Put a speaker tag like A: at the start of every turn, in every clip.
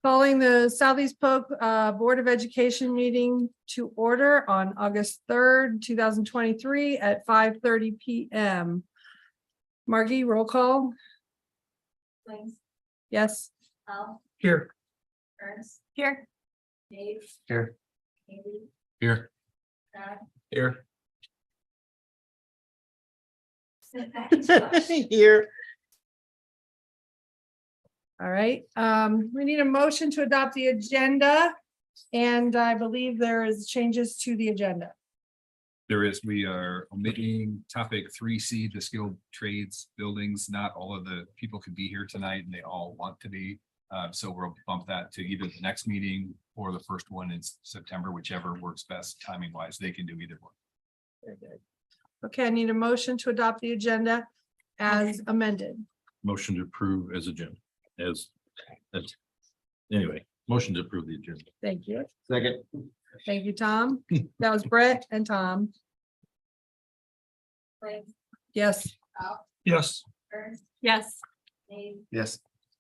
A: Calling the Southeast Polk Board of Education meeting to order on August 3rd, 2023 at 5:30 p.m. Margie, roll call.
B: Thanks.
A: Yes.
B: Al.
C: Here.
B: Ernst.
A: Here.
B: Dave.
C: Here.
B: Andy.
C: Here.
B: Brad.
C: Here.
B: Josh.
C: Here.
A: All right, we need a motion to adopt the agenda. And I believe there is changes to the agenda.
D: There is, we are omitting topic 3C, the skilled trades buildings. Not all of the people could be here tonight and they all want to be. So we'll bump that to either the next meeting or the first one in September, whichever works best timing wise. They can do either one.
A: Very good. Okay, I need a motion to adopt the agenda as amended.
E: Motion to approve as agenda, anyway, motion to approve the agenda.
A: Thank you.
C: Second.
A: Thank you, Tom. That was Brett and Tom.
B: Thanks.
A: Yes.
B: Al.
C: Yes.
B: Ernst.
A: Yes.
B: Dave.
C: Yes.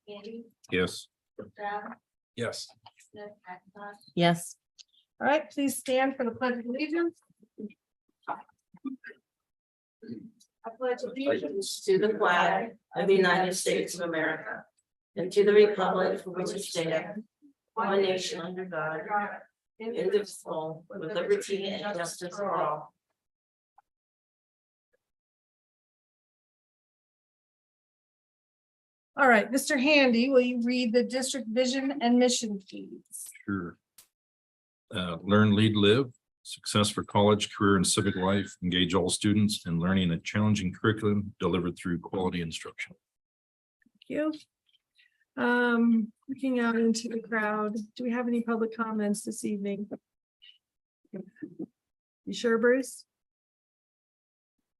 B: Andy.
E: Yes.
B: Brad.
D: Yes.
B: Smith. McIntosh.
A: Yes. All right, please stand for the pledge of allegiance. I pledge allegiance
F: To the flag of the United States of America and to the republic for which it stands, one nation under God, indivisible, with liberty and justice for all.
A: All right, Mr. Handy, will you read the district vision and mission, please?
E: Sure. Learn, lead, live, success for college, career, and civic life, engage all students in learning a challenging curriculum delivered through quality instruction.
A: Thank you. Looking out into the crowd, do we have any public comments this evening? You sure, Bruce?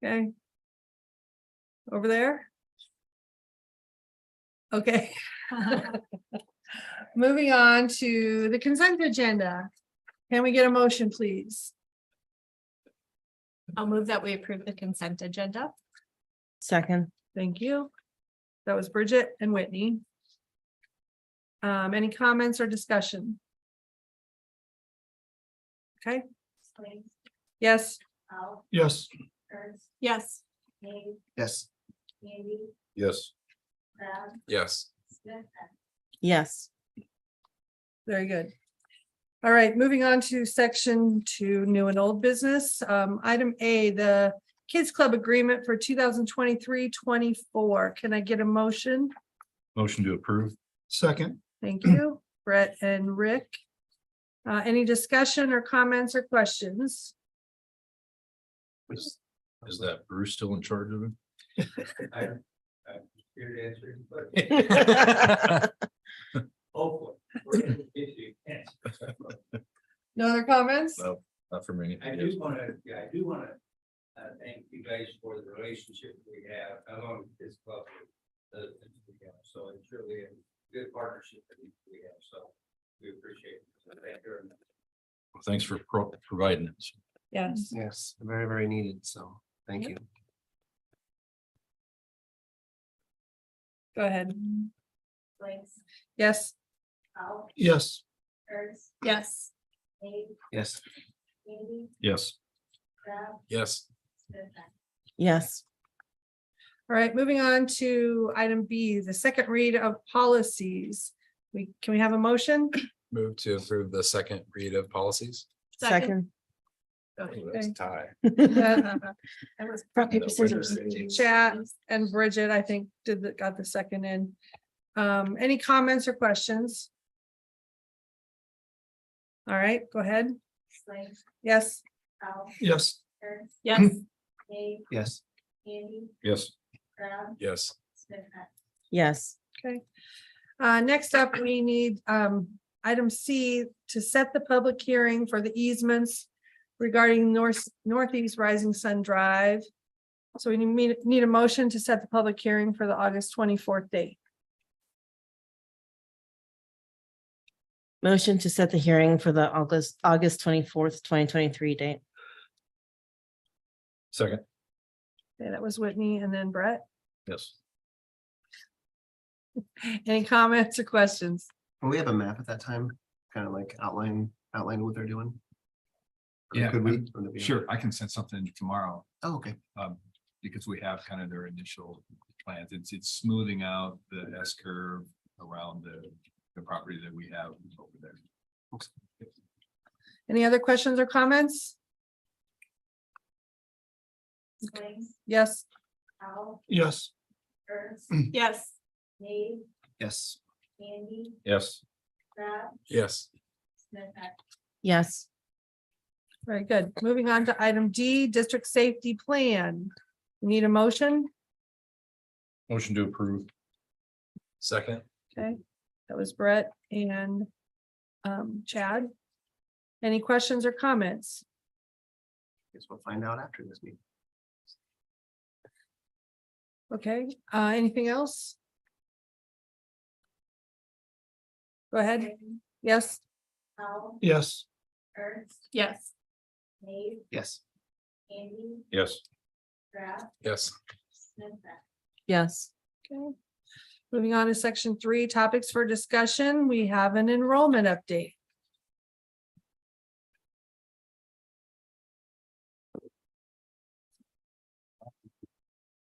A: Okay. Over there? Okay. Moving on to the consent agenda. Can we get a motion, please?
G: I'll move that we approve the consent agenda.
F: Second.
A: Thank you. That was Bridget and Whitney. Any comments or discussion? Okay,
B: Thanks.
A: yes.
B: Al.
C: Yes.
B: Ernst.
G: Yes.
B: Dave.
C: Yes.
B: Andy.
E: Yes.
B: Brad.
D: Yes.
B: Smith.
F: Yes.
A: Very good. All right, moving on to section 2, new and old business. Item A, the Kids Club agreement for 2023-24. Can I get a motion?
E: Motion to approve.
C: Second.
A: Thank you, Brett and Rick. Any discussion or comments or questions?
E: Is that Bruce still in charge of it?
C: I'm here to answer. Hopefully.
A: No other comments?
E: No, not for me.
H: I do want to thank you guys for the relationship we have, not only with this club, but other things we have. So it's really a good partnership that we have. So we appreciate it. So thank you very much.
E: Well, thanks for providing it.
A: Yes.
C: Yes, very, very needed. So thank you.
A: Go ahead.
B: Thanks.
A: Yes.
B: Al.
C: Yes.
B: Ernst.
G: Yes.
B: Dave.
C: Yes.
B: Andy.
E: Yes.
B: Brad.
D: Yes.
B: Smith.
F: Yes.
A: All right, moving on to item B, the second read of policies. Can we have a motion?
D: Move to approve the second read of policies.
F: Second.
A: Okay.
D: Tie.
A: That was
F: Rock, paper, scissors.
A: Chat and Bridget, I think, got the second in. Any comments or questions? All right, go ahead.
B: Thanks.
A: Yes.
B: Al.
C: Yes.
B: Ernst.
G: Yes.
B: Dave.
C: Yes.
B: Andy.
E: Yes.
B: Brad.
D: Yes.
B: Smith.
F: Yes.
A: Okay. Next up, we need item C to set the public hearing for the easements regarding Northeast Rising Sun Drive. So we need a motion to set the public hearing for the August 24th date.
F: Motion to set the hearing for the August 24th, 2023 date.
E: Second.
A: Okay, that was Whitney and then Brett.
E: Yes.
A: Any comments or questions?
C: Will we have a map at that time? Kind of like outline what they're doing? Or
D: Yeah,
C: Could we? Would it be-
D: Sure, I can send something tomorrow,
C: Oh, okay.
D: because we have kind of their initial plans. It's smoothing out the S curve around the property that we have over there.
A: Any other questions or comments?
B: Wayne,
A: Yes.
B: Powell,
C: Yes.
B: Ernst,
G: Yes.
B: Dave,
C: Yes.
B: Andy,
E: Yes.
B: Brad,
E: Yes.
B: Smith.
G: Yes.
A: Very good. Moving on to item D, district safety plan. Need a motion?
E: Motion to approve. Second.
A: Okay, that was Brett and Chad. Any questions or comments?
C: Guess we'll find out after this meeting.
A: Okay, anything else? Go ahead.
B: Wayne,
A: Yes.
B: Powell,
C: Yes.
B: Ernst,
G: Yes.
B: Dave,
C: Yes.
B: Andy,
E: Yes.
B: Brad,
E: Yes.
B: Smith.
G: Yes.
A: Okay. Moving on to section 3, topics for discussion. We have an enrollment update.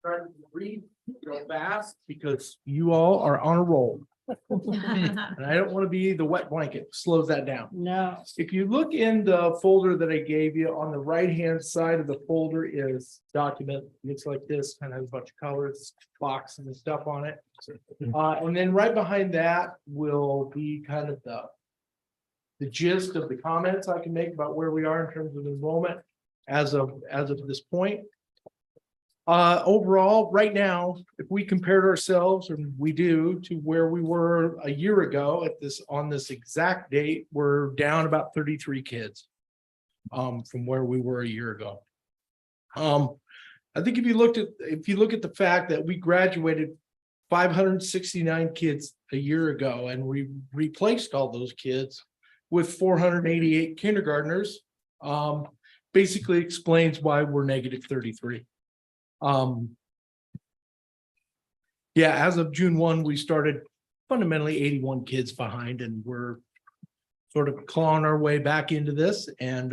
I: Trying to read real fast because you all are on a roll. And I don't want to be the wet blanket, slows that down.
G: No.
I: If you look in the folder that I gave you, on the right-hand side of the folder is document, looks like this, kind of has a bunch of colors, box and stuff on it. And then right behind that will be kind of the gist of the comments I can make about where we are in terms of enrollment as of this point. Overall, right now, if we compared ourselves, and we do, to where we were a year ago on this exact date, we're down about 33 kids. From where we were a year ago. I think if you look at the fact that we graduated 569 kids a year ago, and we replaced all those kids with 488 kindergartners, basically explains why we're negative 33. Yeah, as of June 1, we started fundamentally 81 kids behind, and we're sort of clawing our way back into this. And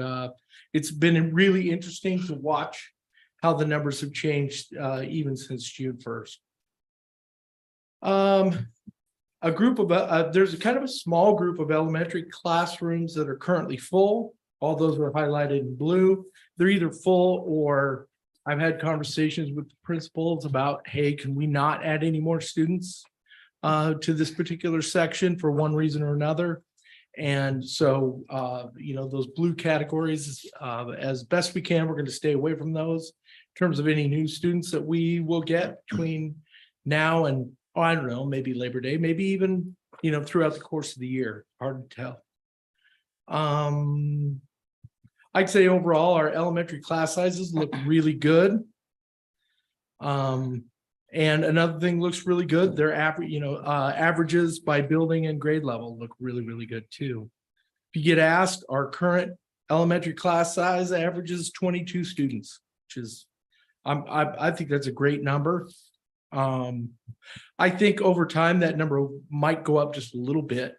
I: it's been really interesting to watch how the numbers have changed even since June 1st. A group of there's a kind of a small group of elementary classrooms that are currently full. All those are highlighted in blue. They're either full, or I've had conversations with the principals about, hey, can we not add any more students to this particular section for one reason or another? And so, those blue categories, as best we can, we're going to stay away from those in terms of any new students that we will get between now and, I don't know, maybe Labor Day, maybe even, throughout the course of the year. Hard to tell. I'd say overall, our elementary class sizes look really good. And another thing looks really good. Their average, averages by building and grade level look really, really good too. If you get asked, our current elementary class size averages 22 students, which is, I think that's a great number. I think over time that number might go up just a little bit.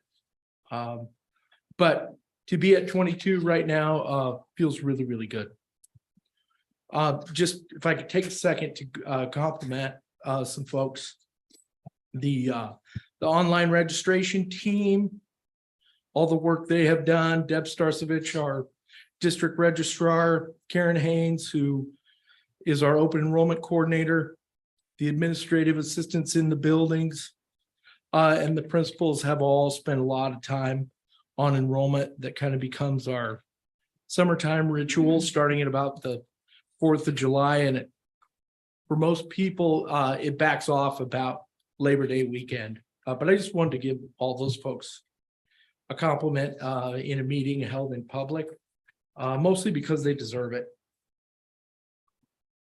I: But to be at 22 right now feels really, really good. Just if I could take a second to compliment some folks. The online registration team, all the work they have done, Deb Starcevich, our district registrar, Karen Haynes, who is our open enrollment coordinator, the administrative assistants in the buildings, and the principals have all spent a lot of time on enrollment. That kind of becomes our summertime ritual, starting at about the 4th of July. And for most people, it backs off about Labor Day weekend. But I just wanted to give all those folks a compliment in a meeting held in public, mostly because they deserve it.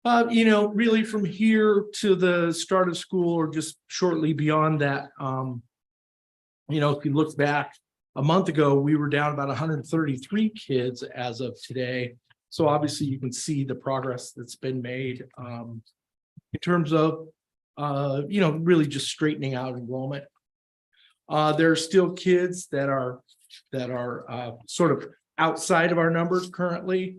I: Really from here to the start of school, or just shortly beyond that, if you look back a month ago, we were down about 133 kids as of today. So obviously you can see the progress that's been made in terms of, really just straightening out enrollment. There are still kids that are sort of outside of our numbers currently.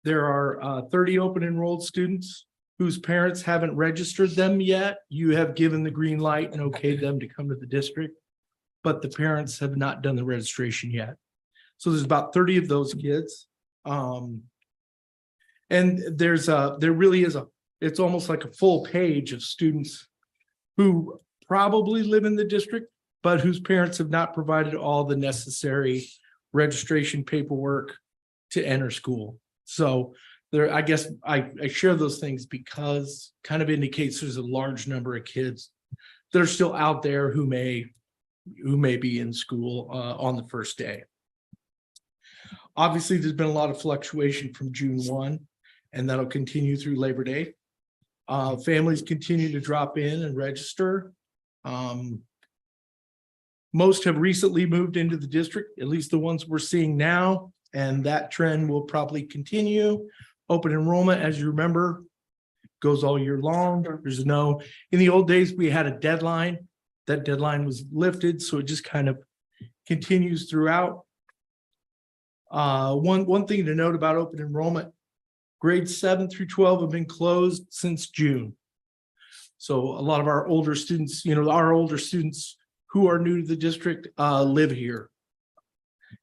I: There are 30 open enrolled students whose parents haven't registered them yet. You have given the green light and okayed them to come to the district, but the parents have not done the registration yet. So there's about 30 of those kids. And there really is it's almost like a full page of students who probably live in the district, but whose parents have not provided all the necessary registration paperwork to enter school. So there, I guess I share those things because kind of indicates there's a large number of kids that are still out there who may be in school on the first day. Obviously, there's been a lot of fluctuation from June 1, and that'll continue through Labor Day. Families continue to drop in and register. Most have recently moved into the district, at least the ones we're seeing now, and that trend will probably continue. Open enrollment, as you remember, goes all year long. In the old days, we had a deadline. That deadline was lifted, so it just kind of continues throughout. One thing to note about open enrollment, grades 7 through 12 have been closed since June. So a lot of our older students, who are new to the district live here.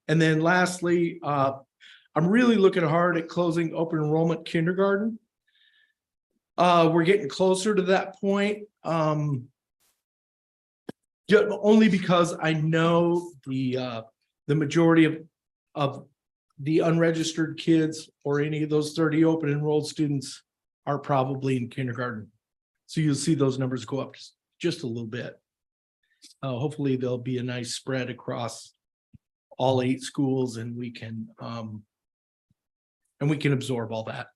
I: And then lastly, I'm really looking hard at closing open enrollment kindergarten. We're getting closer to that point. Only because I know the majority of the unregistered kids or any of those 30 open enrolled students are probably in kindergarten. So you'll see those numbers go up just a little bit. Hopefully there'll be a nice spread across all 8 schools and we can absorb all that.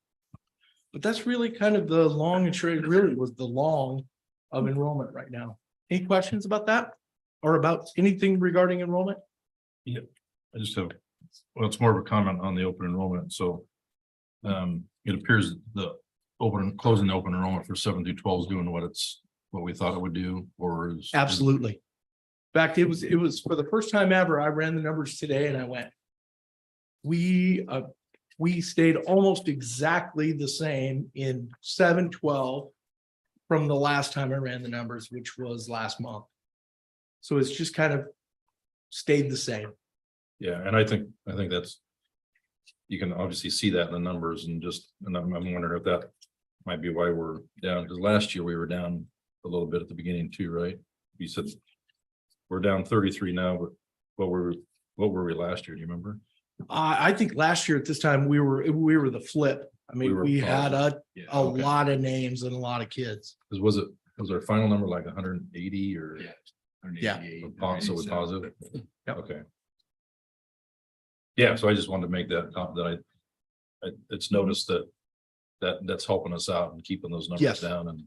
I: But that's really kind of the long and short, it really was the long of enrollment right now. Any questions about that or about anything regarding enrollment?
E: Yeah, I just have, well, it's more of a comment on the open enrollment. So it appears the closing the open enrollment for 7 through 12 is doing what we thought it would do, or is
I: Absolutely. In fact, it was for the first time ever, I ran the numbers today and I went, we stayed almost exactly the same in 7-12 from the last time I ran the numbers, which was last month. So it's just kind of stayed the same.
E: Yeah, and I think that's, you can obviously see that in the numbers and I'm wondering if that might be why we're down, because last year we were down a little bit at the beginning too, right? You said we're down 33 now, but what were we last year? Do you remember?
I: I think last year at this time we were the flip. I mean, we had a lot of names and a lot of kids.
E: Was our final number like 180 or?
I: Yeah.
E: So it's positive.
I: Yep.
E: Okay. Yeah, so I just wanted to make that it's noticed that's helping us out and keeping those numbers
I: Yes.
E: down and.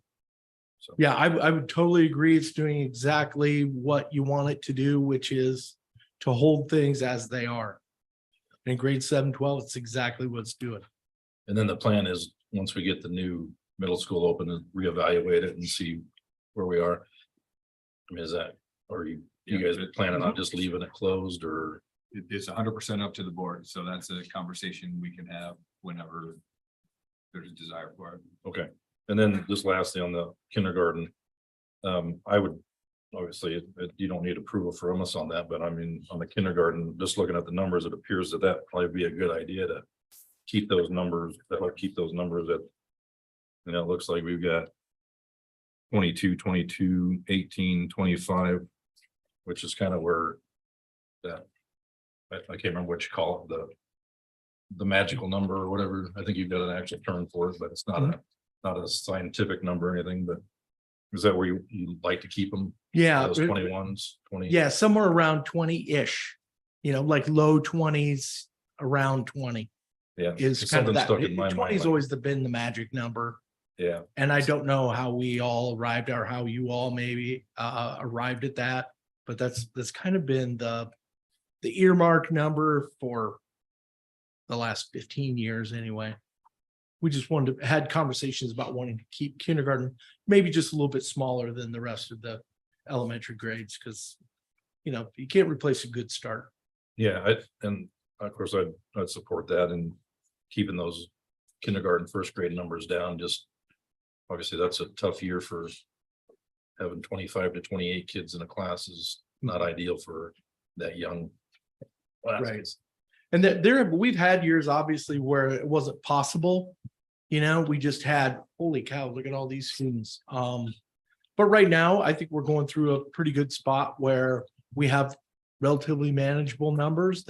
E: So.
I: Yeah, I would totally agree. It's doing exactly what you want it to do, which is to hold things as they are. In grade 7-12, it's exactly what it's doing.
E: And then the plan is, once we get the new middle school open, to reevaluate it and see where we are. I mean, are you guys planning on just leaving it closed, or?
D: It's 100% up to the board. So that's a conversation we can have whenever there's a desire for it.
E: Okay. And then just lastly on the kindergarten, I would, obviously, you don't need approval from us on that, but I mean, on the kindergarten, just looking at the numbers, it appears that probably be a good idea to keep those numbers, at, and it looks like we've got 22, 22, 18, 25, which is kind of where that, I can't remember what you call it, the magical number or whatever. I think you've got an actual term for it, but it's not not a scientific number or anything, but is that where you like to keep them?
I: Yeah.
E: Those 21s, 20?
I: Yeah, somewhere around 20-ish, like low 20s, around 20
E: Yeah.
I: is
E: It's
I: kind of
E: something
I: that.
E: stuck in my mind,
I: 20 has
E: like-
I: always been the magic number.
E: Yeah,
I: And I don't know how we all arrived or how you all maybe arrived at that, but that's kind of been the earmark number for the last 15 years anyway. We just had conversations about wanting to keep kindergarten maybe just a little bit smaller than the rest of the elementary grades, because you can't replace a good start.
E: Yeah, and of course, I'd support that and keeping those kindergarten, first grade numbers down, just obviously that's a tough year for having 25 to 28 kids in a class is not ideal for that young. classes.
I: And that we've had years obviously where it wasn't possible. We just had, holy cow, look at all these students. But right now, I think we're going through a pretty good spot where we have relatively manageable numbers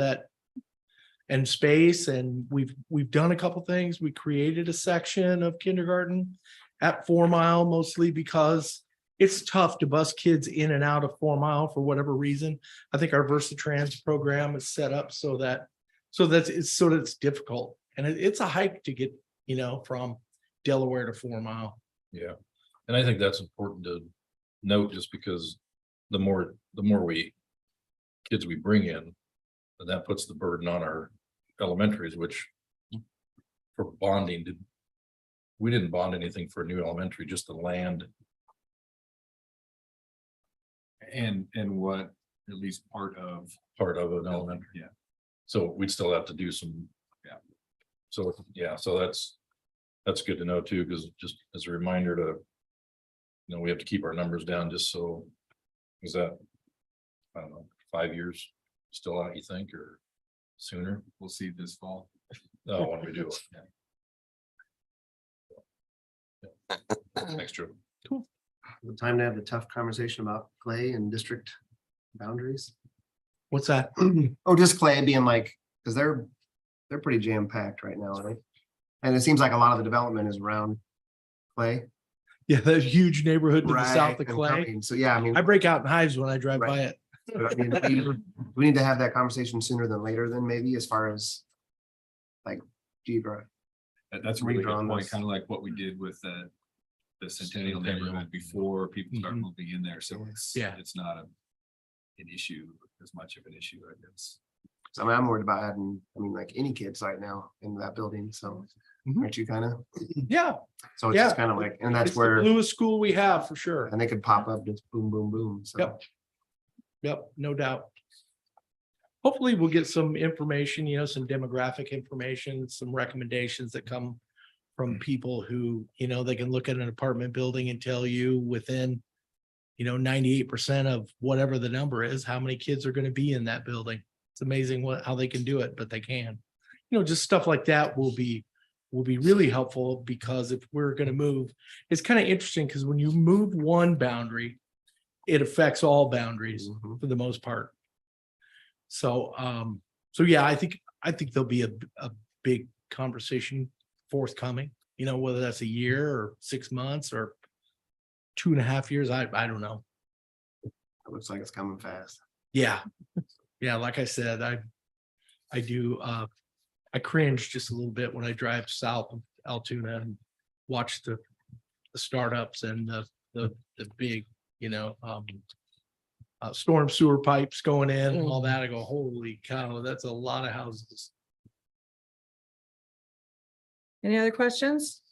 I: and space, and we've done a couple things. We created a section of kindergarten at 4 Mile, mostly because it's tough to bus kids in and out of 4 Mile for whatever reason. I think our VersaTrans program is set up so that it's difficult, and it's a hike to get from Delaware to 4 Mile.
E: Yeah, and I think that's important to note, just because the more kids we bring in, and that puts the burden on our elementaries, which for bonding, we didn't bond anything for a new elementary, just the land.
D: And what, at least part of,
E: An elementary.
D: yeah.
E: So we'd still have to do some.
D: Yeah.
E: So, yeah, so that's good to know too, because just as a reminder to, we have to keep our numbers down just so, is that, I don't know, 5 years still out, you think, or sooner?
D: We'll see this fall.
E: No, when we do. Extra.
C: Time to have the tough conversation about Clay and district boundaries.
I: What's that?
C: Oh, just Clay being like, because they're pretty jam packed right now, right? And it seems like a lot of the development is around Clay.
I: Yeah, that huge neighborhood to the south of
C: and
I: Clay.
C: coming. So yeah, I mean,
I: I break out in hives when I drive by
C: Right.
I: it.
C: but I mean, we need to have that conversation sooner than later, then maybe as far as like geographic.
D: That's a really good
C: Redrawn
D: point,
C: this.
D: kind of like what we did with the Centennial neighborhood before people start
I: Mhm.
D: moving in there. So it's not an issue, as much of an issue, I guess.
C: So I mean, I'm worried about adding, like any kids right now in that building, so
I: Mhm.
C: aren't you kind of?
I: Yeah,
C: So it's
I: Yeah.
C: just kind of like, and that's
I: it's the
C: where,
I: bluest school we have for sure.
C: and they could pop up just boom, boom, boom, so.
I: Yep. Yep, no doubt. Hopefully we'll get some information, some demographic information, some recommendations that come from people who, they can look at an apartment building and tell you within, 98% of whatever the number is, how many kids are going to be in that building. It's amazing how they can do it, but they can. Just stuff like that will be really helpful, because if we're going to move, it's kind of interesting because when you move one boundary, it affects all boundaries
C: Mhm.
I: for the most part. So, yeah, I think there'll be a big conversation forthcoming, whether that's a year or 6 months or 2.5 years. I don't know.
C: It looks like it's coming fast.
I: Yeah. Yeah. Like I said, I do, I cringe just a little bit when I drive south of Altoona and watch the startups and the big, storm sewer pipes going in and all that. I go, holy cow, that's a lot of houses.
A: Any other questions?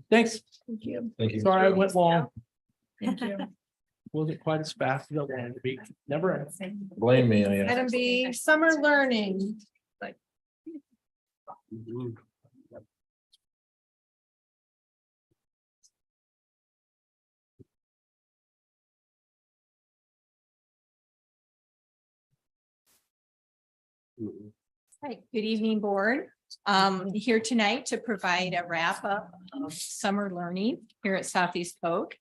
I: Thanks.
A: Thank you.
E: Thank you.
I: Sorry I went long.
A: Thank you.
I: Wasn't quite as fast as I wanted to be. Never.
E: Blame me, I
A: Item B, summer learning.
C: Mhm. Mhm.
J: Right, good evening, board. Here tonight to provide a wrap up of summer learning here at Southeast Polk.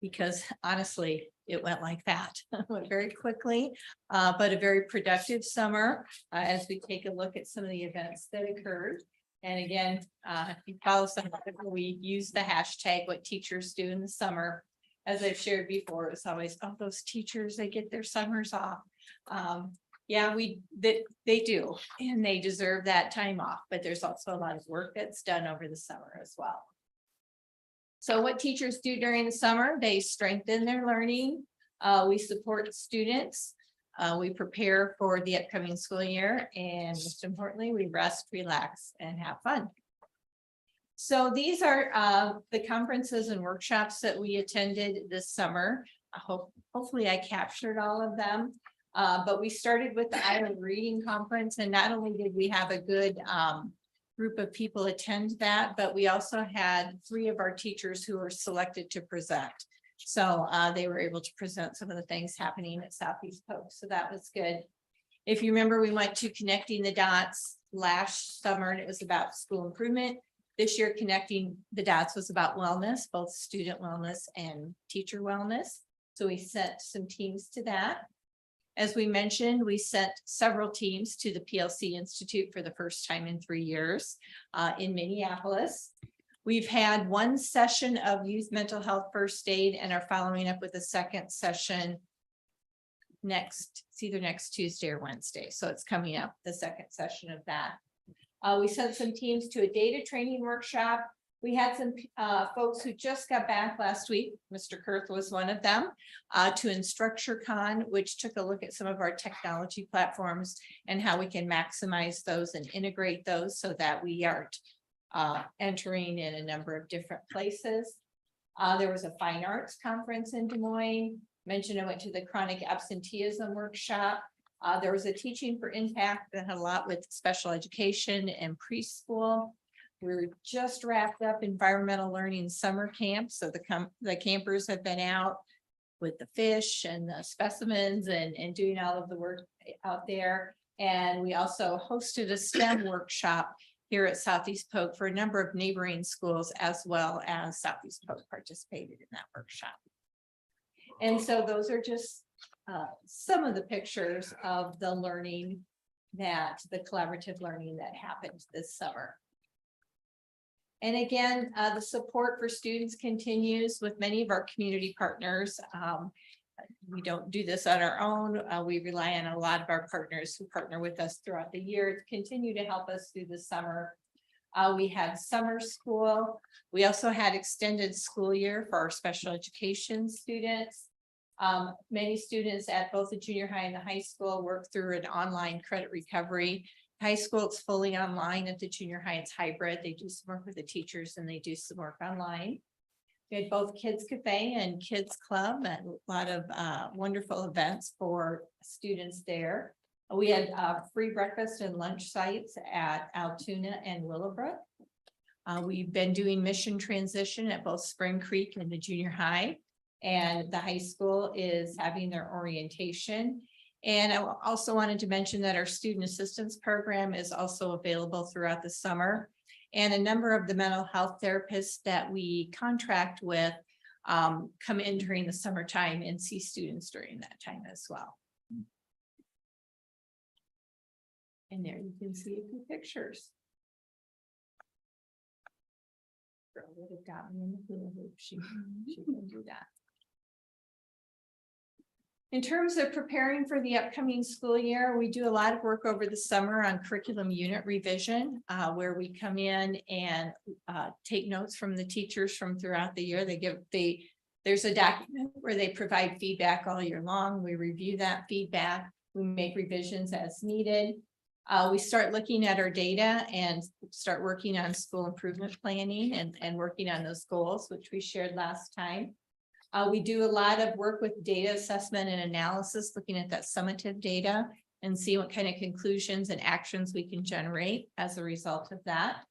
J: Because honestly, it went like that, went very quickly, but a very productive summer as we take a look at some of the events that occurred. And again, if you follow some, we use the hashtag what teachers do in the summer. As I've shared before, it's always, oh, those teachers, they get their summers off. Yeah, they do, and they deserve that time off, but there's also a lot of work that's done over the summer as well. So what teachers do during the summer, they strengthen their learning. We support students. We prepare for the upcoming school year, and most importantly, we rest, relax, and have fun. So these are the conferences and workshops that we attended this summer. Hopefully I captured all of them. But we started with the Iowa Reading Conference, and not only did we have a good group of people attend that, but we also had 3 of our teachers who were selected to present. So they were able to present some of the things happening at Southeast Polk. So that was good. If you remember, we went to Connecting the Dots last summer, and it was about school improvement. This year, Connecting the Dots was about wellness, both student wellness and teacher wellness. So we sent some teams to that. As we mentioned, we sent several teams to the PLC Institute for the first time in 3 years in Minneapolis. We've had 1 session of youth mental health first aid and are following up with a 2nd session it's either next Tuesday or Wednesday. So it's coming up, the 2nd session of that. We sent some teams to a data training workshop. We had some folks who just got back last week. Mr. Kurth was one of them, to InstructureCon, which took a look at some of our technology platforms and how we can maximize those and integrate those so that we aren't entering in a number of different places. There was a fine arts conference in Des Moines. Mentioned I went to the chronic absenteeism workshop. There was a teaching for impact that had a lot with special education and preschool. We're just wrapped up environmental learning summer camp. So the campers have been out with the fish and the specimens and doing all of the work out there. And we also hosted a STEM workshop here at Southeast Polk for a number of neighboring schools, as well as Southeast Polk participated in that workshop. And so those are just some of the pictures of the learning the collaborative learning that happened this summer. And again, the support for students continues with many of our community partners. We don't do this on our own. We rely on a lot of our partners who partner with us throughout the year to continue to help us through the summer. We had summer school. We also had extended school year for our special education students. Many students at both the junior high and the high school work through an online credit recovery. High school, it's fully online. At the junior high, it's hybrid. They do some work with the teachers and they do some work online. We had both Kids Cafe and Kids Club, and a lot of wonderful events for students there. We had free breakfast and lunch sites at Altoona and Willowbrook. We've been doing mission transition at both Spring Creek and the junior high. And the high school is having their orientation. And I also wanted to mention that our student assistance program is also available throughout the summer. And a number of the mental health therapists that we contract with come in during the summertime and see students during that time as well. And there you can see a few pictures. Girl would have got me in the hula hoop. She can do that. In terms of preparing for the upcoming school year, we do a lot of work over the summer on curriculum unit revision, where we come in and take notes from the teachers from throughout the year. There's a document where they provide feedback all year long. We review that feedback. We make revisions as needed. We start looking at our data and start working on school improvement planning and working on those goals, which we shared last time. We do a lot of work with data assessment and analysis, looking at that summative data and see what kind of conclusions and actions we can generate as a result of that.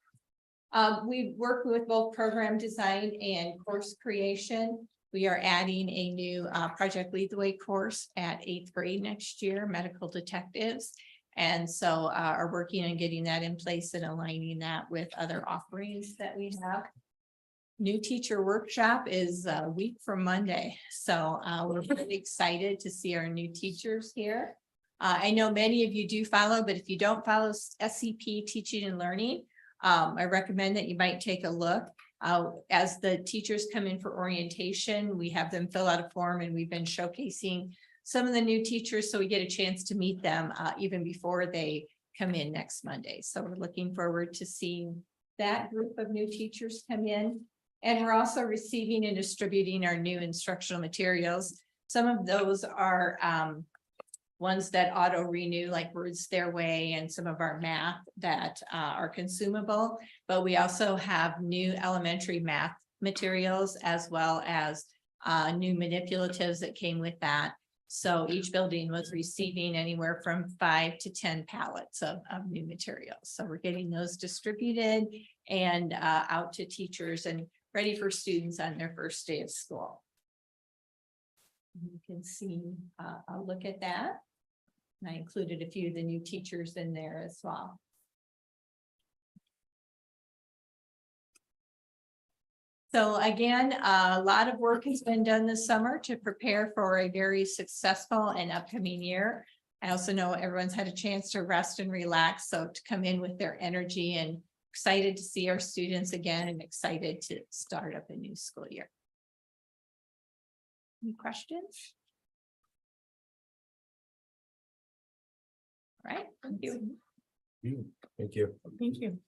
J: We work with both program design and course creation. We are adding a new Project Lead the Way course at 8th grade next year, medical detectives. And so are working on getting that in place and aligning that with other offerings that we have. New teacher workshop is a week from Monday. So we're really excited to see our new teachers here. I know many of you do follow, but if you don't follow SCP Teaching and Learning, I recommend that you might take a look. As the teachers come in for orientation, we have them fill out a form, and we've been showcasing some of the new teachers so we get a chance to meet them even before they come in next Monday. So we're looking forward to seeing that group of new teachers come in. And we're also receiving and distributing our new instructional materials. Some of those are ones that auto renew, like Words Their Way, and some of our math that are consumable. But we also have new elementary math materials as well as new manipulatives that came with that. So each building was receiving anywhere from 5 to 10 pallets of new materials. So we're getting those distributed and out to teachers and ready for students on their first day of school. You can see a look at that. And I included a few of the new teachers in there as well. So again, a lot of work has been done this summer to prepare for a very successful and upcoming year. I also know everyone's had a chance to rest and relax, so to come in with their energy and excited to see our students again and excited to start up a new school year. Any questions? All right, thank you.
E: Thank you.
A: Thank you.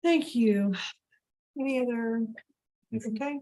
A: Thank you. Any other, okay?